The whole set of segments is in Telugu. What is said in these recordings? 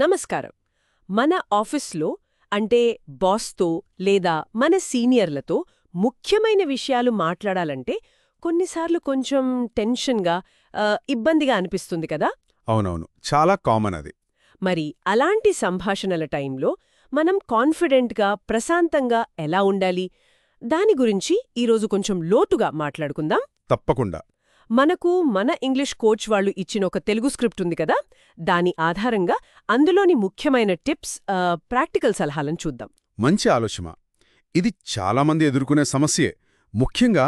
నమస్కారం. మన ఆఫీస్లో అంటే బాస్తో లేదా మన సీనియర్లతో ముఖ్యమైన విషయాలు మాట్లాడాలంటే కొన్నిసార్లు కొంచెం టెన్షన్గా ఇబ్బందిగా అనిపిస్తుంది కదా. అవునవును, చాలా కామన్ అది. మరి అలాంటి సంభాషణల టైంలో మనం కాన్ఫిడెంట్గా ప్రశాంతంగా ఎలా ఉండాలి దాని గురించి ఈరోజు కొంచెం లోతుగా మాట్లాడుకుందాం. తప్పకుండా. మనకు మన ఇంగ్లీష్ కోచ్ వాళ్ళు ఇచ్చిన ఒక తెలుగు స్క్రిప్ట్ ఉంది కదా, దాని ఆధారంగా అందులోని ముఖ్యమైన టిప్స్, ప్రాక్టికల్ సలహాలను చూద్దాం. మంచి ఆలోచన. ఇది చాలామంది ఎదుర్కొనే సమస్యే. ముఖ్యంగా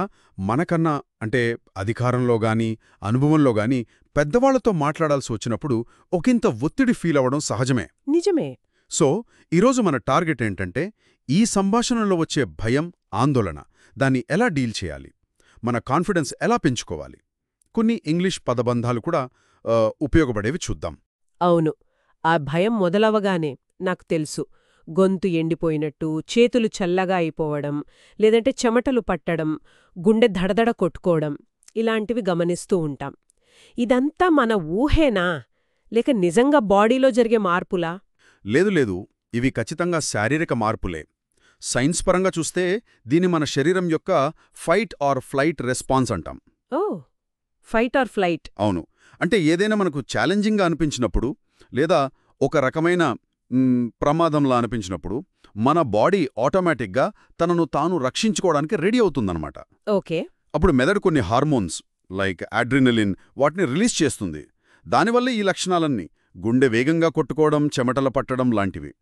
మనకన్నా అంటే అధికారంలో గాని అనుభవంలో గాని పెద్దవాళ్లతో మాట్లాడాల్సి వచ్చినప్పుడు ఒకంత ఒత్తిడి ఫీల్ అవ్వడం సహజమే. నిజమే. సో ఈరోజు మన టార్గెట్ ఏంటంటే ఈ సంభాషణలో వచ్చే భయం, ఆందోళన, దాన్ని ఎలా డీల్ చేయాలి, మన కాన్ఫిడెన్స్ ఎలా పెంచుకోవాలి, కొన్ని ఇంగ్లీష్ పదబంధాలు కూడా ఉపయోగపడేవి చూద్దాం. అవును, ఆ భయం మొదలవగానే నాకు తెలుసు, గొంతు ఎండిపోయినట్టు, చేతులు చల్లగా అయిపోవడం, లేదంటే చెమటలు పట్టడం, గుండె దడదడ కొట్టుకోవడం, ఇలాంటివి గమనిస్తూ ఉంటాం. ఇదంతా మన ఊహేనా లేక నిజంగా బాడీలో జరిగే మార్పులా? లేదు, ఇవి ఖచ్చితంగా శారీరక మార్పులే. సైన్స్ పరంగా చూస్తే దీన్ని మన శరీరం యొక్క ఫైట్ ఆర్ ఫ్లైట్ రెస్పాన్స్ అంటాం. ఓ, ఫైట్ ఆర్ ఫ్లైట్. అవును, అంటే ఏదైనా మనకు ఛాలెంజింగ్గా అనిపించినప్పుడు లేదా ఒక రకమైన ప్రమాదంలా అనిపించినప్పుడు మన బాడీ ఆటోమేటిక్గా తనను తాను రక్షించుకోవడానికి రెడీ అవుతుందన్నమాట. ఓకే. అప్పుడు మెదడు కొన్ని హార్మోన్స్ లైక్ అడ్రినలిన్ వాటిని రిలీజ్ చేస్తుంది. దానివల్ల ఈ లక్షణాలన్నీ గుండె వేగంగా కొట్టుకోవడం, చెమటలు పట్టడం లాంటివి.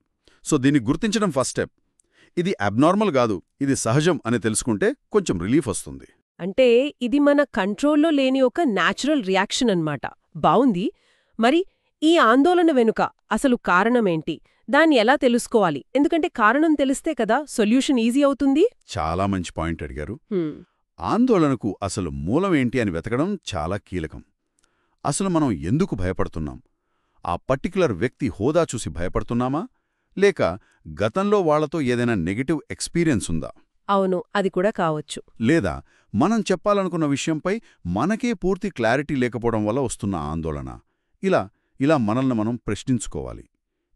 సో దీన్ని గుర్తించడం ఫస్ట్ స్టెప్. ఇది అబ్నార్మల్ కాదు, ఇది సహజం అని తెలుసుకుంటే కొంచెం రిలీఫ్ వస్తుంది. అంటే ఇది మన కంట్రోల్లో లేని ఒక న్యాచురల్ రియాక్షన్ అన్నమాట. బావుంది. మరి ఈ ఆందోళన వెనుక అసలు కారణమేంటి? దాన్ని ఎలా తెలుసుకోవాలి? ఎందుకంటే కారణం తెలిస్తే కదా సొల్యూషన్ ఈజీ అవుతుంది. చాలా మంచి పాయింట్ అడిగారు. ఆందోళనకు అసలు మూలం ఏంటి అని వెతకడం చాలా కీలకం. అసలు మనం ఎందుకు భయపడుతున్నాం? ఆ పర్టిక్యులర్ వ్యక్తి హోదా చూసి భయపడుతున్నామా, లేక గతంలో వాళ్లతో ఏదైనా నెగటివ్ ఎక్స్పీరియన్స్ ఉందా? అవును, అది కూడా కావచ్చు. లేదా మనం చెప్పాలనుకున్న విషయంపై మనకే పూర్తి క్లారిటీ లేకపోవడం వల్ల వస్తున్న ఆందోళన? ఇలా మనల్ని మనం ప్రశ్నించుకోవాలి.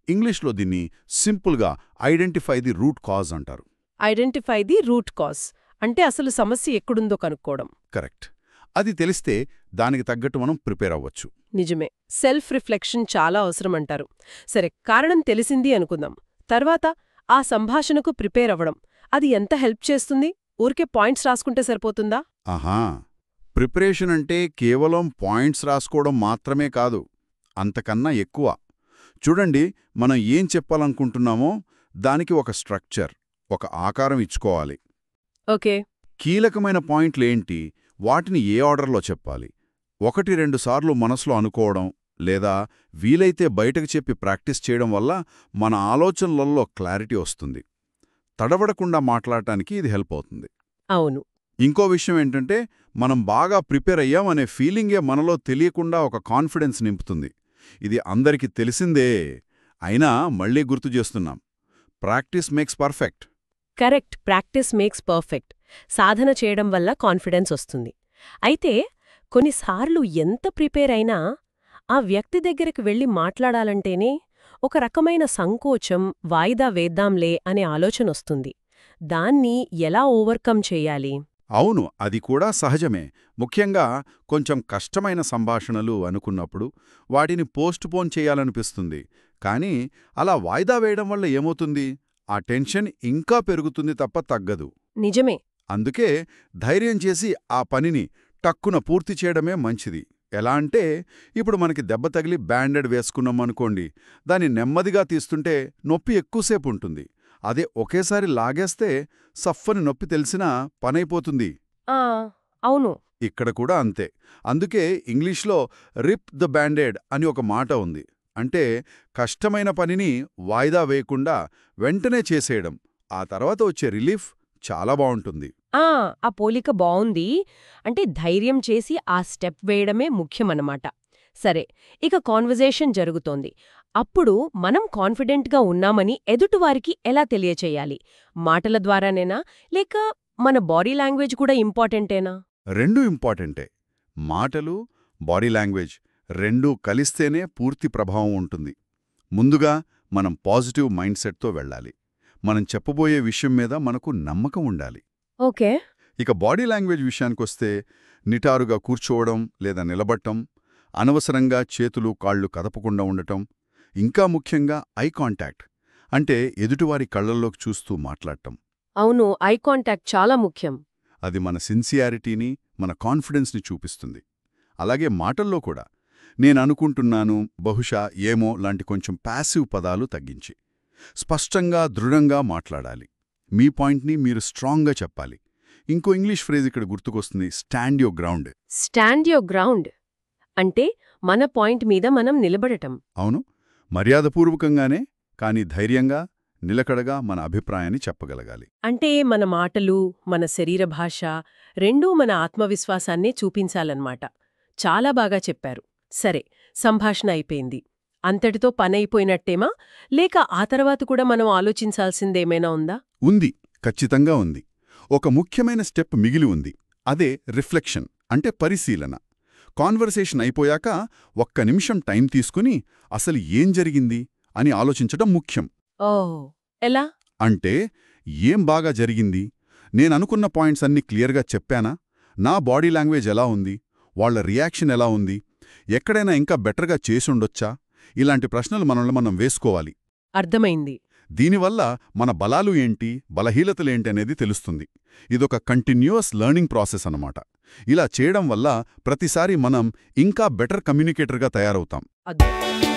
ఇంగ్లీష్లో దీన్ని సింపుల్గా ఐడెంటిఫై ది రూట్ కాజ్ అంటారు. ఐడెంటిఫై ది రూట్ కాజ్ అంటే అసలు సమస్య ఎక్కడుందో కనుక్కోవడం. కరెక్ట్. అది తెలిస్తే దానికి తగ్గట్టు మనం ప్రిపేర్ అవ్వచ్చు. నిజమే, సెల్ఫ్ రిఫ్లెక్షన్ చాలా అవసరమంటారు. సరే, కారణం తెలిసింది అనుకుందాం. తర్వాత ఆ సంభాషణకు ప్రిపేర్ అవ్వడం, అది ఎంత హెల్ప్ చేస్తుంది? ఊరికే పాయింట్స్ రాసుకుంటే సరిపోతుందా? ఆహా, ప్రిపరేషన్ అంటే కేవలం పాయింట్స్ రాసుకోవడం మాత్రమే కాదు, అంతకన్నా ఎక్కువ. చూడండి, మనం ఏం చెప్పాలనుకుంటున్నామో దానికి ఒక స్ట్రక్చర్, ఒక ఆకారం ఇచ్చుకోవాలి. ఓకే. కీలకమైన పాయింట్లేంటి, వాటిని ఏ ఆర్డర్లో చెప్పాలి, 1-2 సార్లు మనసులో అనుకోవడం లేదా వీలైతే బయటకు చెప్పి ప్రాక్టీస్ చేయడం వల్ల మన ఆలోచనలలో క్లారిటీ వస్తుంది. తడబడకుండా మాట్లాడటానికి ఇది హెల్ప్ అవుతుంది. అవును. ఇంకో విషయం ఏంటంటే, మనం బాగా ప్రిపేర్ అయ్యాం అనే ఫీలింగే మనలో తెలియకుండా ఒక కాన్ఫిడెన్స్ నింపుతుంది. ఇది అందరికీ తెలిసిందే, అయినా మళ్లీ గుర్తు చేస్తున్నాం. Practice makes perfect. Correct, practice makes perfect. సాధన చేయడం వల్ల కాన్ఫిడెన్స్ వస్తుంది. అయితే కొన్నిసార్లు ఎంత ప్రిపేర్ అయినా ఆ వ్యక్తి దగ్గరికి వెళ్లి మాట్లాడాలంటేనే ఒక రకమైన సంకోచం, వాయిదా వేద్దాంలే అనే ఆలోచనొస్తుంది. దాన్ని ఎలా ఓవర్కమ్ చేయాలి? అవును, అది కూడా సహజమే. ముఖ్యంగా కొంచెం కష్టమైన సంభాషణలు అనుకున్నప్పుడు వాటిని పోస్ట్పోన్ చేయాలనిపిస్తుంది. కానీ అలా వాయిదా వేయడం వల్ల ఏమవుతుంది? ఆ టెన్షన్ ఇంకా పెరుగుతుంది తప్ప తగ్గదు. నిజమే. అందుకే ధైర్యం చేసి ఆ పనిని టక్కున పూర్తి చేయడమే మంచిది. ఎలా అంటే, ఇప్పుడు మనకి దెబ్బ తగిలి బ్యాండెడ్ వేసుకున్నామనుకోండి, దాన్ని నెమ్మదిగా తీస్తుంటే నొప్పి ఎక్కువసేపు ఉంటుంది. అదే ఒకేసారి లాగేస్తే సఫ్ఫని నొప్పి తెలిసినా పనైపోతుంది. అవును. ఇక్కడ కూడా అంతే. అందుకే ఇంగ్లీష్లో రిప్ ద బ్యాండెడ్ అని ఒక మాట ఉంది. అంటే కష్టమైన పనిని వాయిదా వేయకుండా వెంటనే చేసేయడం. ఆ తర్వాత వచ్చే రిలీఫ్ చాలా బావుంటుంది. ఆ పోలిక బావుంది. అంటే ధైర్యం చేసి ఆ స్టెప్ వేయడమే ముఖ్యమన్నమాట. సరే, ఇక కాన్వర్జేషన్ జరుగుతోంది. అప్పుడు మనం కాన్ఫిడెంట్గా ఉన్నామని ఎదుటివారికి ఎలా తెలియచేయాలి? మాటల ద్వారానేనా లేక మన బాడీ లాంగ్వేజ్ కూడా ఇంపార్టెంటేనా? రెండూ ఇంపార్టెంటే. మాటలు, బాడీ లాంగ్వేజ్ రెండూ కలిస్తేనే పూర్తి ప్రభావం ఉంటుంది. ముందుగా మనం పాజిటివ్ మైండ్ సెట్తో వెళ్ళాలి. మనం చెప్పబోయే విషయం మీద మనకు నమ్మకం ఉండాలి. ఓకే. ఇక బాడీ లాంగ్వేజ్ విషయానికొస్తే నిటారుగా కూర్చోవడం లేదా నిలబడటం, అనవసరంగా చేతులు కాళ్ళు కదపకుండా ఉండటం, ఇంకా ముఖ్యంగా ఐ కాంటాక్ట్ అంటే ఎదుటివారి కళ్లల్లోకి చూస్తూ మాట్లాడటం. అవును, ఐ కాంటాక్ట్ చాలా ముఖ్యం. అది మన సిన్సియారిటీని, మన కాన్ఫిడెన్స్ని చూపిస్తుంది. అలాగే మాటల్లో కూడా నేననుకుంటున్నాను, బహుశా, ఏమో లాంటి కొంచెం ప్యాసివ్ పదాలు తగ్గించి స్పష్టంగా దృఢంగా మాట్లాడాలి. మీ పాయింట్ని మీరు స్ట్రాంగ్గా చెప్పాలి. ఇంకో ఇంగ్లీష్ ఫ్రేజ్ ఇక్కడ గుర్తుకొస్తుంది, stand your ground. Stand your ground అంటే మన పాయింట్ మీద మనం నిలబడటం. అవును, మర్యాదపూర్వకంగానే కానీ ధైర్యంగా, నిలకడగా మన అభిప్రాయాన్ని చెప్పగలగాలి. అంటే మన మాటలు, మన శరీర భాష రెండూ మన ఆత్మవిశ్వాసాన్నే చూపించాలన్నమాట. చాలా బాగా చెప్పారు. సరే, సంభాషణ అయిపోయింది. అంతటితో పనైపోయినట్టేమా, లేక ఆ తర్వాత కూడా మనం ఆలోచించాల్సిందేమైనా ఉందా? ఉంది, ఖచ్చితంగా ఉంది. ఒక ముఖ్యమైన స్టెప్ మిగిలి ఉంది. అదే రిఫ్లెక్షన్ అంటే పరిశీలన. కాన్వర్సేషన్ అయిపోయాక ఒక్క నిమిషం టైం తీసుకుని అసలు ఏం జరిగింది అని ఆలోచించటం ముఖ్యం. ఓహ్, ఎలా? అంటే ఏం బాగా జరిగింది, నేననుకున్న పాయింట్స్ అన్నీ క్లియర్గా చెప్పానా, నా బాడీ లాంగ్వేజ్ ఎలా ఉంది, వాళ్ల రియాక్షన్ ఎలా ఉంది, ఎక్కడైనా ఇంకా బెటర్గా చేసుండొచ్చా, ఇలాంటి ప్రశ్నలు మనల్ని మనం వేసుకోవాలి. అర్థమైంది. దీనివల్ల మన బలాలు ఏంటి, బలహీనతలేంటి అనేది తెలుస్తుంది. ఇదొక కంటిన్యూయస్ లెర్నింగ్ ప్రాసెస్ అన్నమాట. ఇలా చేయడం వల్ల ప్రతిసారి మనం ఇంకా బెటర్ కమ్యూనికేటర్గా తయారవుతాం. అద్భుతం.